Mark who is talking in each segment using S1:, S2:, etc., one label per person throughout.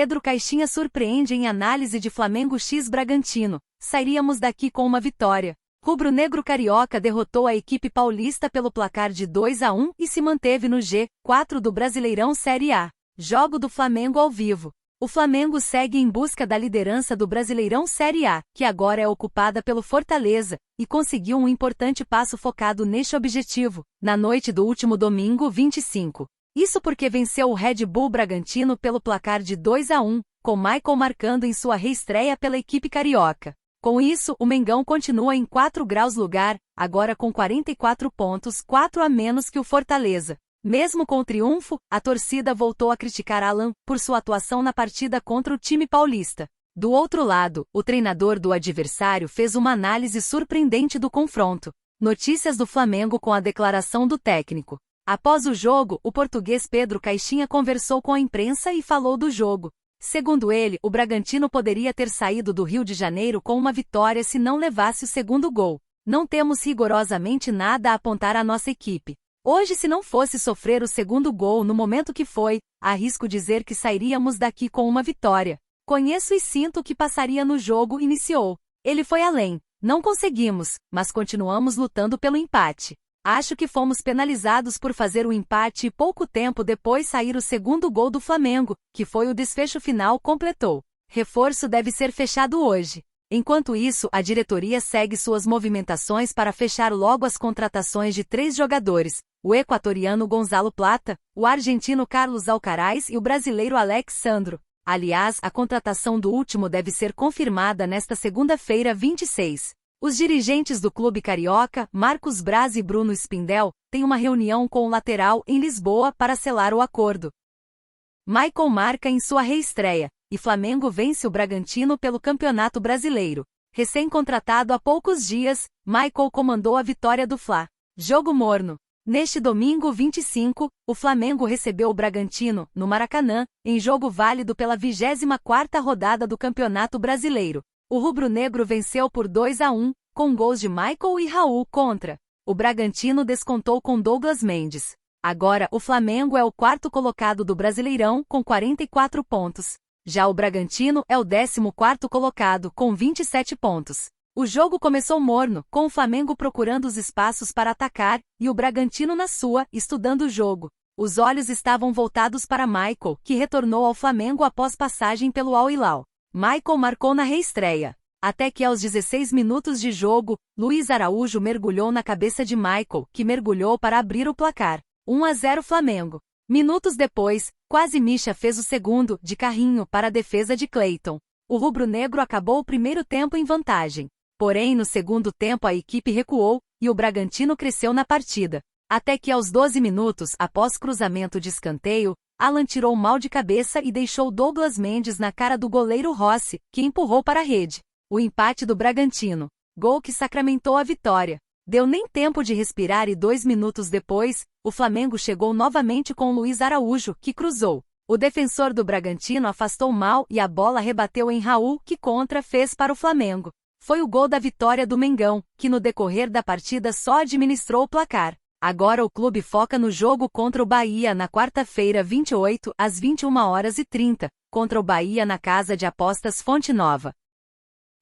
S1: Pedro Caixinha surpreende em análise de Flamengo x Bragantino. Sairíamos daqui com uma vitória. Rubro-negro carioca derrotou a equipe paulista pelo placar de 2-1 e se manteve no G4 do Brasileirão Série A. Jogo do Flamengo ao vivo. O Flamengo segue em busca da liderança do Brasileirão Série A, que agora é ocupada pelo Fortaleza, e conseguiu um importante passo focado neste objetivo, na noite do último domingo 25. Isso porque venceu o Red Bull Bragantino pelo placar de 2-1, com Michael marcando em sua reestreia pela equipe carioca. Com isso, o Mengão continua em 4 graus lugar, agora com 44 pontos, 4 a menos que o Fortaleza. Mesmo com o triunfo, a torcida voltou a criticar Alan por sua atuação na partida contra o time paulista. Do outro lado, o treinador do adversário fez uma análise surpreendente do confronto. Notícias do Flamengo com a declaração do técnico. Após o jogo, o português Pedro Caixinha conversou com a imprensa e falou do jogo. Segundo ele, o Bragantino poderia ter saído do Rio de Janeiro com uma vitória se não levasse o segundo gol. Não temos rigorosamente nada a apontar à nossa equipe. Hoje, se não fosse sofrer o segundo gol no momento que foi, arrisco dizer que sairíamos daqui com uma vitória. Conheço e sinto que passaria no jogo, iniciou. Ele foi além. Não conseguimos, mas continuamos lutando pelo empate. Acho que fomos penalizados por fazer o empate e pouco tempo depois sair o segundo gol do Flamengo, que foi o desfecho final, completou. Reforço deve ser fechado hoje. Enquanto isso, a diretoria segue suas movimentações para fechar logo as contratações de 3 jogadores, o equatoriano Gonzalo Plata, o argentino Carlos Alcaraz e o brasileiro Alex Sandro. Aliás, a contratação do último deve ser confirmada nesta segunda-feira 26. Os dirigentes do clube carioca, Marcos Braz e Bruno Spindel, têm uma reunião com o lateral em Lisboa para selar o acordo. Michael marca em sua reestreia, e Flamengo vence o Bragantino pelo Campeonato Brasileiro. Recém-contratado há poucos dias, Michael comandou a vitória do Fla. Jogo morno. Neste domingo 25, o Flamengo recebeu o Bragantino, no Maracanã, em jogo válido pela 24ª rodada do Campeonato Brasileiro. O rubro-negro venceu por 2-1, com gols de Michael e Raul contra. O Bragantino descontou com Douglas Mendes. Agora, o Flamengo é o 4º colocado do Brasileirão, com 44 pontos. Já o Bragantino é o 14º colocado, com 27 pontos. O jogo começou morno, com o Flamengo procurando os espaços para atacar, e o Bragantino na sua, estudando o jogo. Os olhos estavam voltados para Michael, que retornou ao Flamengo após passagem pelo Al Hilal. Michael marcou na reestreia. Até que aos 16 minutos de jogo, Luiz Araújo mergulhou na cabeça de Michael, que mergulhou para abrir o placar. 1-0 Flamengo. Minutos depois, quase Misha fez o segundo, de carrinho, para a defesa de Cleiton. O rubro-negro acabou o primeiro tempo em vantagem. Porém, no segundo tempo a equipe recuou, e o Bragantino cresceu na partida. Até que aos 12 minutos, após cruzamento de escanteio, Alan tirou mal de cabeça e deixou Douglas Mendes na cara do goleiro Rossi, que empurrou para a rede. O empate do Bragantino. Gol que sacramentou a vitória. Deu nem tempo de respirar e 2 minutos depois, o Flamengo chegou novamente com Luiz Araújo, que cruzou. O defensor do Bragantino afastou mal e a bola rebateu em Raul, que contra fez para o Flamengo. Foi o gol da vitória do Mengão, que no decorrer da partida só administrou o placar. Agora o clube foca no jogo contra o Bahia na quarta-feira 28, às 21h30, contra o Bahia na Casa de Apostas Fonte Nova.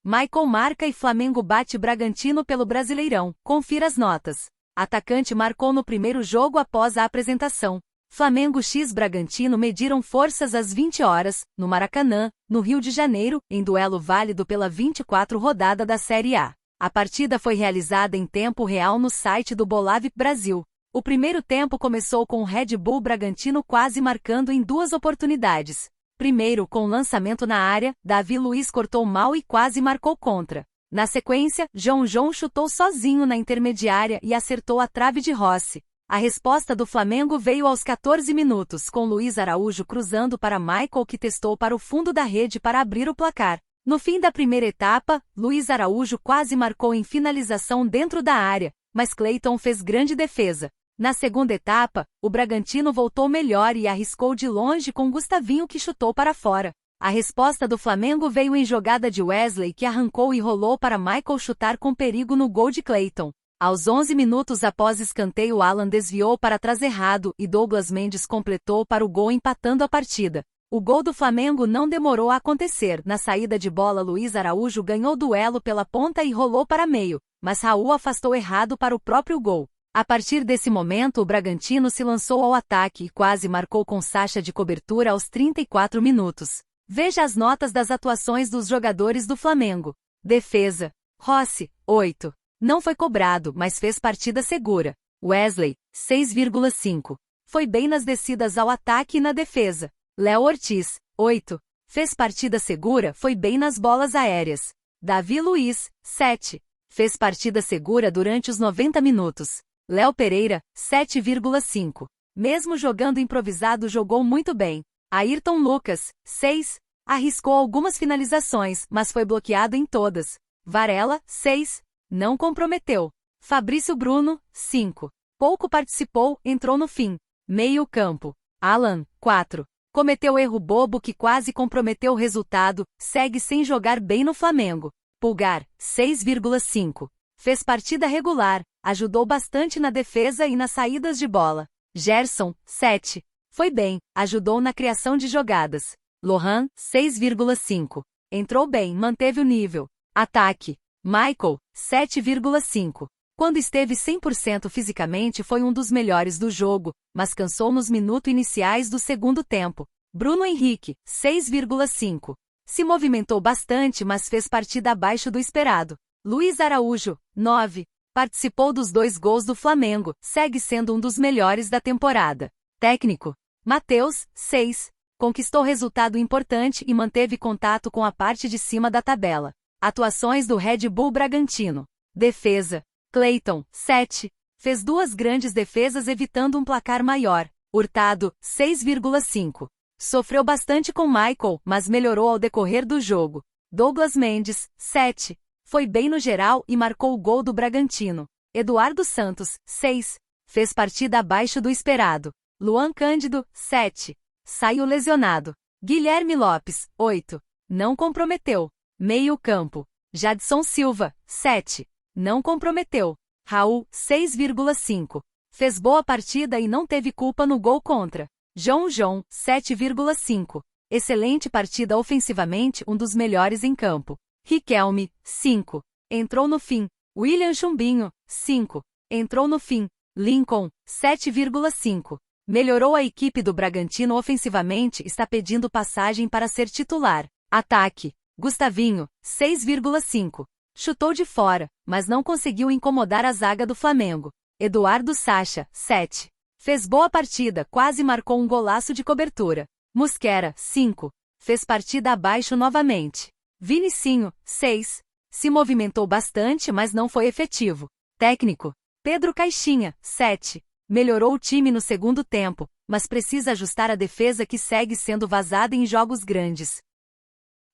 S1: Michael marca e Flamengo bate Bragantino pelo Brasileirão. Confira as notas. Atacante marcou no primeiro jogo após a apresentação. Flamengo x Bragantino mediram forças às 20 horas, no Maracanã, no Rio de Janeiro, em duelo válido pela 24ª rodada da Série A. A partida foi realizada em tempo real no site do Bolave Brasil. O primeiro tempo começou com o Red Bull Bragantino quase marcando em 2 oportunidades. Primeiro, com lançamento na área, Davi Luiz cortou mal e quase marcou contra. Na sequência, João chutou sozinho na intermediária e acertou a trave de Rossi. A resposta do Flamengo veio aos 14 minutos, com Luiz Araújo cruzando para Michael, que testou para o fundo da rede para abrir o placar. No fim da primeira etapa, Luiz Araújo quase marcou em finalização dentro da área, mas Cleiton fez grande defesa. Na segunda etapa, o Bragantino voltou melhor e arriscou de longe com Gustavinho, que chutou para fora. A resposta do Flamengo veio em jogada de Wesley, que arrancou e rolou para Michael chutar com perigo no gol de Cleiton. Aos 11 minutos após escanteio, Alan desviou para trás errado e Douglas Mendes completou para o gol empatando a partida. O gol do Flamengo não demorou a acontecer. Na saída de bola, Luiz Araújo ganhou o duelo pela ponta e rolou para meio, mas Raul afastou errado para o próprio gol. A partir desse momento, o Bragantino se lançou ao ataque e quase marcou com Sacha de cobertura aos 34 minutos. Veja as notas das atuações dos jogadores do Flamengo. Defesa: Rossi, 8. Não foi cobrado, mas fez partida segura. Wesley, 6,5. Foi bem nas descidas ao ataque e na defesa. Léo Ortiz, 8. Fez partida segura, foi bem nas bolas aéreas. Davi Luiz, 7. Fez partida segura durante os 90 minutos. Léo Pereira, 7,5. Mesmo jogando improvisado, jogou muito bem. Ayrton Lucas, 6. Arriscou algumas finalizações, mas foi bloqueado em todas. Varela, 6. Não comprometeu. Fabrício Bruno, 5. Pouco participou, entrou no fim. Meio campo. Alan, 4. Cometeu erro bobo que quase comprometeu o resultado, segue sem jogar bem no Flamengo. Pulgar, 6,5. Fez partida regular, ajudou bastante na defesa e nas saídas de bola. Gerson, 7. Foi bem, ajudou na criação de jogadas. Lohan, 6,5. Entrou bem, manteve o nível. Ataque. Michael, 7,5. Quando esteve 100% fisicamente foi um dos melhores do jogo, mas cansou nos minutos iniciais do segundo tempo. Bruno Henrique, 6,5. Se movimentou bastante, mas fez partida abaixo do esperado. Luiz Araújo, 9. Participou dos 2 gols do Flamengo, segue sendo um dos melhores da temporada. Técnico: Matheus, 6. Conquistou resultado importante e manteve contato com a parte de cima da tabela. Atuações do Red Bull Bragantino. Defesa: Cleiton, 7. Fez 2 grandes defesas evitando um placar maior. Hurtado, 6,5. Sofreu bastante com Michael, mas melhorou ao decorrer do jogo. Douglas Mendes, 7. Foi bem no geral e marcou o gol do Bragantino. Eduardo Santos, 6. Fez partida abaixo do esperado. Luan Cândido, 7. Saiu lesionado. Guilherme Lopes, 8. Não comprometeu. Meio campo. Jadson Silva, 7. Não comprometeu. Raul, 6,5. Fez boa partida e não teve culpa no gol contra. João, 7,5. Excelente partida ofensivamente, um dos melhores em campo. Riquelme, 5. Entrou no fim. William Chumbinho, 5. Entrou no fim. Lincoln, 7,5. Melhorou a equipe do Bragantino ofensivamente, está pedindo passagem para ser titular. Ataque. Gustavinho, 6,5. Chutou de fora, mas não conseguiu incomodar a zaga do Flamengo. Eduardo Sacha, 7. Fez boa partida, quase marcou um golaço de cobertura. Mosquera, 5. Fez partida abaixo novamente. Vinicinho, 6. Se movimentou bastante, mas não foi efetivo. Técnico: Pedro Caixinha, 7. Melhorou o time no segundo tempo, mas precisa ajustar a defesa que segue sendo vazada em jogos grandes.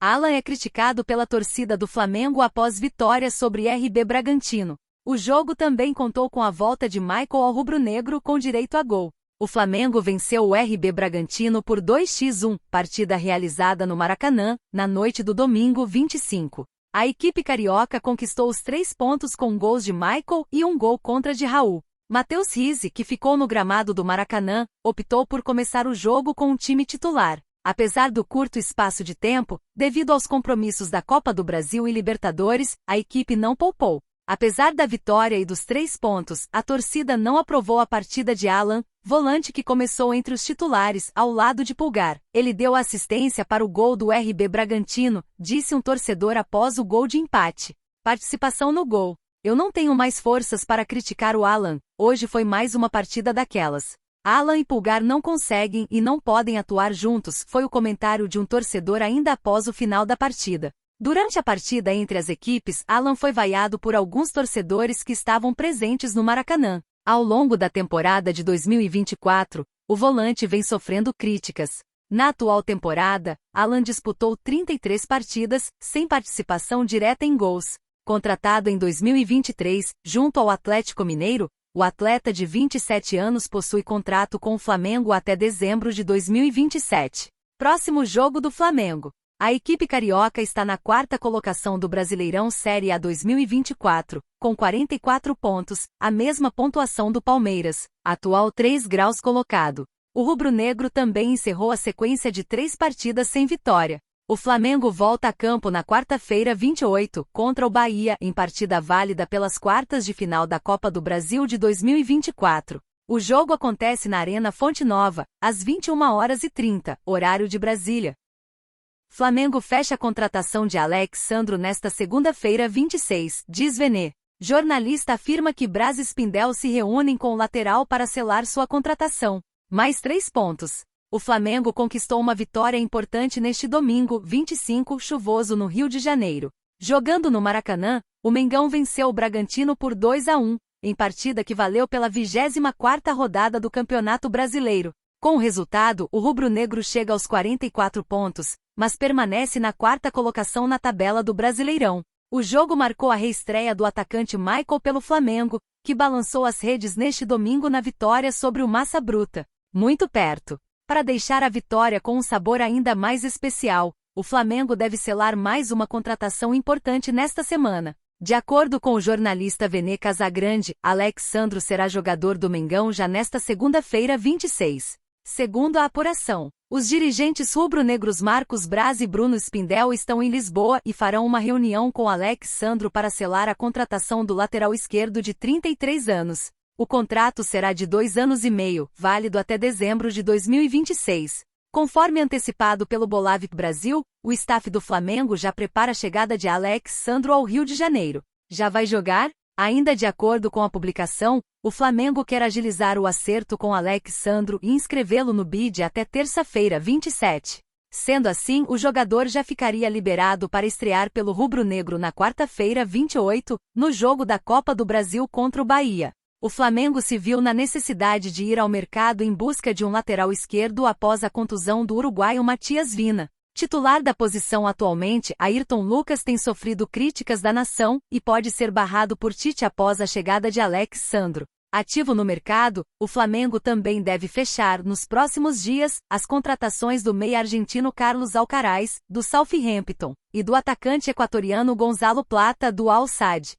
S1: Alan é criticado pela torcida do Flamengo após vitória sobre RB Bragantino. O jogo também contou com a volta de Michael ao rubro-negro com direito a gol. O Flamengo venceu o RB Bragantino por 2-1, partida realizada no Maracanã, na noite do domingo 25. A equipe carioca conquistou os 3 pontos com gols de Michael e um gol contra de Raul. Matheus Rizzi, que ficou no gramado do Maracanã, optou por começar o jogo com o time titular. Apesar do curto espaço de tempo, devido aos compromissos da Copa do Brasil e Libertadores, a equipe não poupou. Apesar da vitória e dos 3 pontos, a torcida não aprovou a partida de Alan, volante que começou entre os titulares, ao lado de Pulgar. Ele deu assistência para o gol do RB Bragantino, disse um torcedor após o gol de empate. Participação no gol. Eu não tenho mais forças para criticar o Alan, hoje foi mais uma partida daquelas. Alan e Pulgar não conseguem e não podem atuar juntos, foi o comentário de um torcedor ainda após o final da partida. Durante a partida entre as equipes, Alan foi vaiado por alguns torcedores que estavam presentes no Maracanã. Ao longo da temporada de 2024, o volante vem sofrendo críticas. Na atual temporada, Alan disputou 33 partidas, sem participação direta em gols. Contratado em 2023, junto ao Atlético Mineiro, o atleta de 27 anos possui contrato com o Flamengo até dezembro de 2027. Próximo jogo do Flamengo. A equipe carioca está na 4ª colocação do Brasileirão Série A 2024, com 44 pontos, a mesma pontuação do Palmeiras, atual 3 graus colocado. O rubro-negro também encerrou a sequência de 3 partidas sem vitória. O Flamengo volta a campo na quarta-feira 28, contra o Bahia, em partida válida pelas quartas de final da Copa do Brasil de 2024. O jogo acontece na Arena Fonte Nova, às 21h30, horário de Brasília. Flamengo fecha a contratação de Alex Sandro nesta segunda-feira 26, diz Vene. Jornalista afirma que Braz e Spindel se reúnem com o lateral para selar sua contratação. Mais 3 pontos. O Flamengo conquistou uma vitória importante neste domingo, 25, chuvoso no Rio de Janeiro. Jogando no Maracanã, o Mengão venceu o Bragantino por 2-1, em partida que valeu pela 24ª rodada do Campeonato Brasileiro. Com o resultado, o rubro-negro chega aos 44 pontos, mas permanece na 4ª colocação na tabela do Brasileirão. O jogo marcou a reestreia do atacante Michael pelo Flamengo, que balançou as redes neste domingo na vitória sobre o Massa Bruta. Muito perto. Para deixar a vitória com um sabor ainda mais especial, o Flamengo deve selar mais uma contratação importante nesta semana. De acordo com o jornalista Vene Casagrande, Alex Sandro será jogador do Mengão já nesta segunda-feira 26. Segundo a apuração, os dirigentes rubro-negros Marcos Braz e Bruno Spindel estão em Lisboa e farão uma reunião com Alex Sandro para selar a contratação do lateral esquerdo de 33 anos. O contrato será de 2 anos e meio, válido até dezembro de 2026. Conforme antecipado pelo Bolavik Brasil, o staff do Flamengo já prepara a chegada de Alex Sandro ao Rio de Janeiro. Já vai jogar? Ainda de acordo com a publicação, o Flamengo quer agilizar o acerto com Alex Sandro e inscrevê-lo no bid até terça-feira 27. Sendo assim, o jogador já ficaria liberado para estrear pelo rubro-negro na quarta-feira 28, no jogo da Copa do Brasil contra o Bahia. O Flamengo se viu na necessidade de ir ao mercado em busca de um lateral esquerdo após a contusão do uruguaio Matias Vina. Titular da posição atualmente, Ayrton Lucas tem sofrido críticas da nação e pode ser barrado por Tite após a chegada de Alex Sandro. Ativo no mercado, o Flamengo também deve fechar, nos próximos dias, as contratações do meia argentino Carlos Alcaraz, do Southampton, e do atacante equatoriano Gonzalo Plata, do Al Sadd.